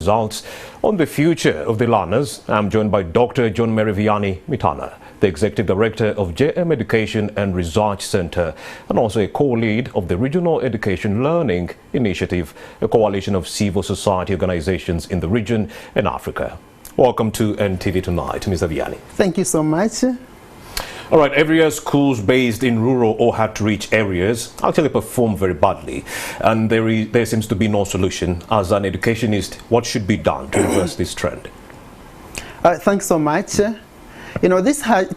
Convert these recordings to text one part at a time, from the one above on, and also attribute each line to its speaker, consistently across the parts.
Speaker 1: Results on the future of the learners. I'm joined by Dr. John Mary Vianney Mitana, the Executive Director of JM Education and Research Center, and also a co-lead of the Regional Education Learning Initiative, a coalition of civil society organizations in the region and Africa. Welcome to NTV Tonight, Mr. Vianney.
Speaker 2: Thank you so much.
Speaker 1: All right, every year schools based in rural or hard-to-reach areas actually perform very badly, and there seems to be no solution. As an educationist, what should be done to reverse this trend?
Speaker 2: Thanks so much. You know, it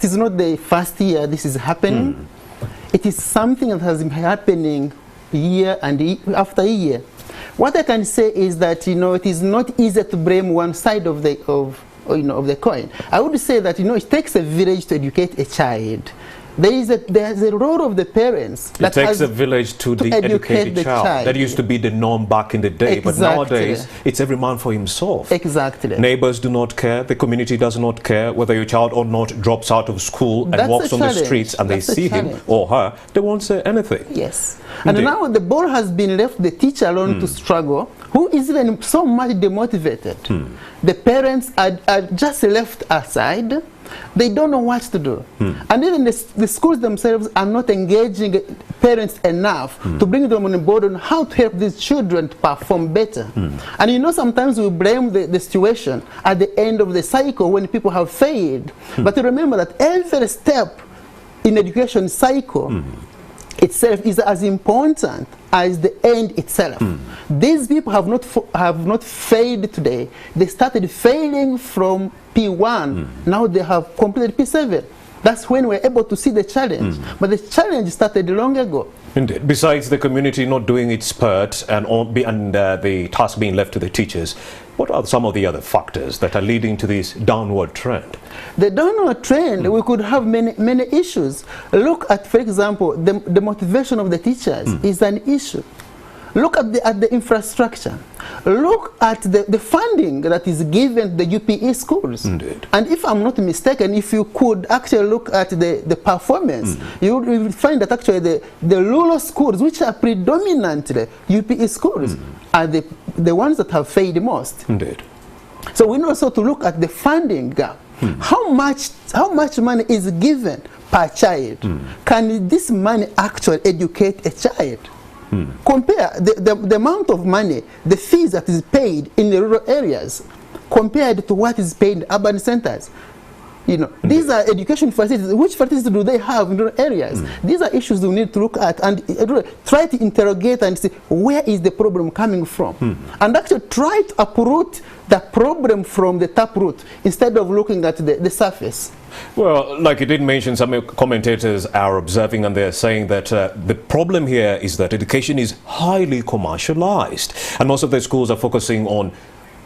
Speaker 2: is not the first year this is happening. It is something that has been happening year after year. What I can say is that, you know, it is not easy to blame one side of the coin. I would say that, you know, it takes a village to educate a child. There's a role of the parents.
Speaker 1: It takes a village to educate the child. That used to be the norm back in the day, but nowadays it's every man for himself.
Speaker 2: Exactly.
Speaker 1: Neighbors do not care, the community does not care whether your child or not drops out of school and walks on the streets and they see him or her, they won't say anything.
Speaker 2: Yes. And now the ball has been left the teacher alone to struggle, who is even so much demotivated. The parents are just left aside. They don't know what to do. And even the schools themselves are not engaging parents enough to bring them on board on how to help these children to perform better. And you know, sometimes we blame the situation at the end of the cycle when people have failed. But remember that every step in education cycle itself is as important as the end itself. These people have not failed today. They started failing from P1. Now they have completed P7. That's when we're able to see the challenge. But the challenge started long ago.
Speaker 1: Indeed. Besides the community not doing its part and the task being left to the teachers, what are some of the other factors that are leading to this downward trend?
Speaker 2: The downward trend, we could have many issues. Look at, for example, the motivation of the teachers is an issue. Look at the infrastructure. Look at the funding that is given to the UPE schools. Indeed. And if I'm not mistaken, if you could actually look at the performance, you will find that actually the rural schools, which are predominantly UPE schools, are the ones that have failed most. Indeed. So we need also to look at the funding gap. How much money is given per child? Can this money actually educate a child? Compare the amount of money, the fees that is paid in the rural areas compared to what is paid in urban centers. You know, these are education facilities. Which facilities do they have in rural areas? These are issues we need to look at and try to interrogate and see where is the problem coming from. And actually try to uproot the problem from the taproot instead of looking at the surface.
Speaker 1: Well, like you did mention, some commentators are observing and they're saying that the problem here is that education is highly commercialized and most of the schools are focusing on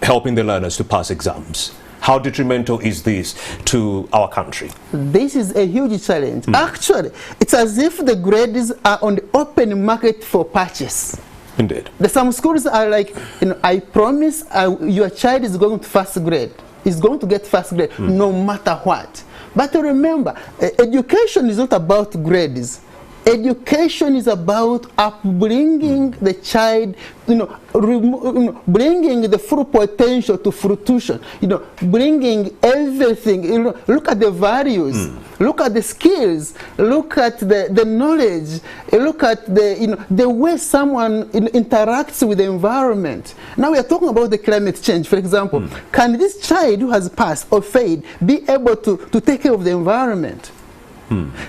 Speaker 1: helping the learners to pass exams. How detrimental is this to our country?
Speaker 2: This is a huge challenge. Actually, it's as if the grades are on the open market for purchase.
Speaker 1: Indeed.
Speaker 2: Some schools are like, you know, I promise your child is going to first grade. Is going to get first grade no matter what. But remember, education is not about grades. Education is about upbringing the child, you know, bringing the full potential to fruition, you know, bringing everything, you know, look at the values, look at the skills, look at the knowledge, look at the way someone interacts with the environment. Now we are talking about the climate change, for example. Can this child who has passed or failed be able to take care of the environment?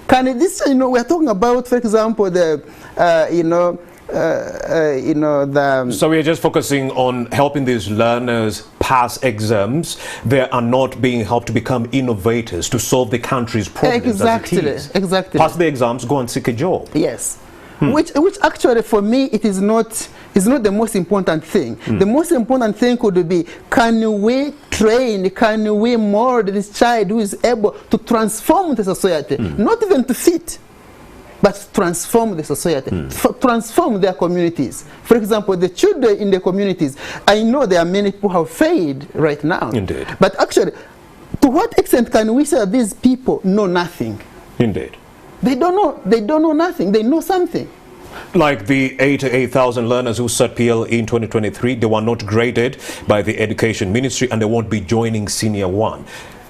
Speaker 2: Can this, you know, we're talking about, for example,
Speaker 1: So we are just focusing on helping these learners pass exams. They are not being helped to become innovators to solve the country's problems.
Speaker 2: Exactly. Exactly.
Speaker 1: Pass the exams, go and seek a job.
Speaker 2: Yes. Which actually for me it is not the most important thing. The most important thing could be, can we train, can we mold this child who is able to transform the society, not even to fit, but transform the society, transform their communities. For example, the children in the communities, I know there are many people who have failed right now.
Speaker 1: Indeed.
Speaker 2: But actually, to what extent can we say that these people know nothing?
Speaker 1: Indeed.
Speaker 2: They don't know nothing, they know something.
Speaker 1: Like the 88,000 learners who set PLE in 2023, they were not graded by the Education Ministry and they won't be joining Senior 1.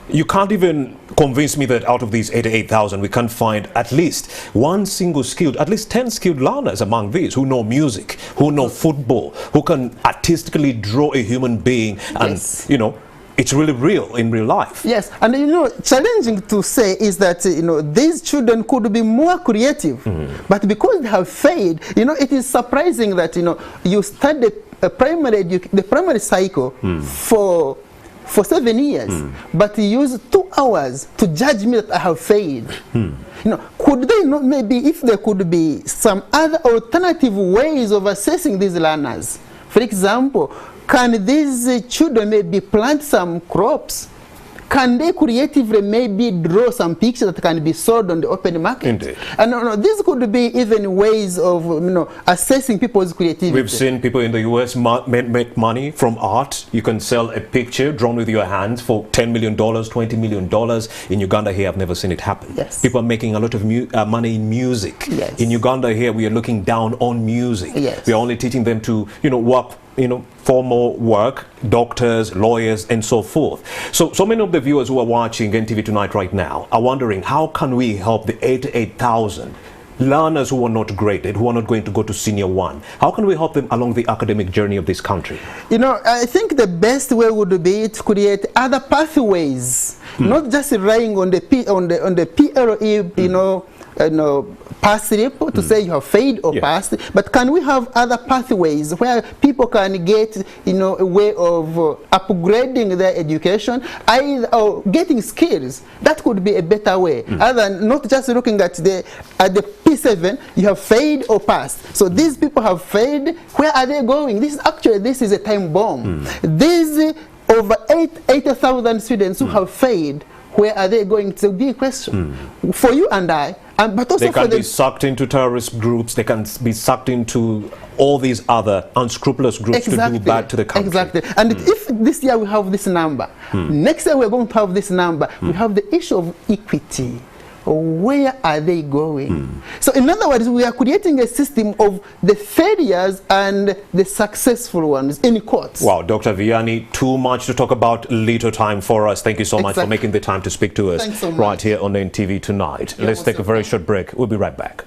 Speaker 1: You can't even convince me that out of these 88,000, we can't find at least one single skilled, at least 10 skilled learners among these who know music, who know football, who can artistically draw a human being and,
Speaker 2: Yes.
Speaker 1: you know, it's really real in real life.
Speaker 2: Yes, and you know, challenging to say is that you know these children could be more creative, but because they have failed, you know, it is surprising that you know you study the primary cycle for 7 years, but you use 2 hours to judge me that I have failed. You know, could they not, maybe if there could be some other alternative ways of assessing these learners? For example, can these children maybe plant some crops? Can they creatively maybe draw some pictures that can be sold on the open market?
Speaker 1: Indeed.
Speaker 2: And this could be even ways of you know assessing people's creativity.
Speaker 1: We've seen people in the US make money from art. You can sell a picture drawn with your hands for $10 million, $20 million. In Uganda here, I've never seen it happen.
Speaker 2: Yes.
Speaker 1: People are making a lot of money in music.
Speaker 2: Yes.
Speaker 1: In Uganda here, we are looking down on music.
Speaker 2: Yes.
Speaker 1: We are only teaching them to, you know, work, you know, formal work, doctors, lawyers, and so forth. So many of the viewers who are watching NTV Tonight right now are wondering, how can we help the 88,000 learners who are not graded, who are not going to go to Senior 1? How can we help them along the academic journey of this country?
Speaker 2: You know, I think the best way would be to create other pathways, not just relying on the PLE, you know, pass slip to say you have failed or passed, but can we have other pathways where people can get, you know, a way of upgrading their education, either or getting skills? That could be a better way, other than not just looking at the P7, you have failed or passed. So these people have failed. Where are they going? This is a time bomb. These over 80,000 students who have failed, where are they going to be a question for you and I, but also
Speaker 1: they can
Speaker 2: for
Speaker 1: be sucked into terrorist groups, they can be sucked into all these other unscrupulous groups to do bad to the country. Exactly.
Speaker 2: And if this year we have this number, next year we're going to have this number, we have the issue of equity. Where are they going? So in other words, we are creating a system of the failures and the successful ones in courts.
Speaker 1: Wow, Dr. Vianney, too much to talk about, little time for us. Thank you so much for making the time to speak to us right here on NTV Tonight. Let's take a very short break. We'll be right back.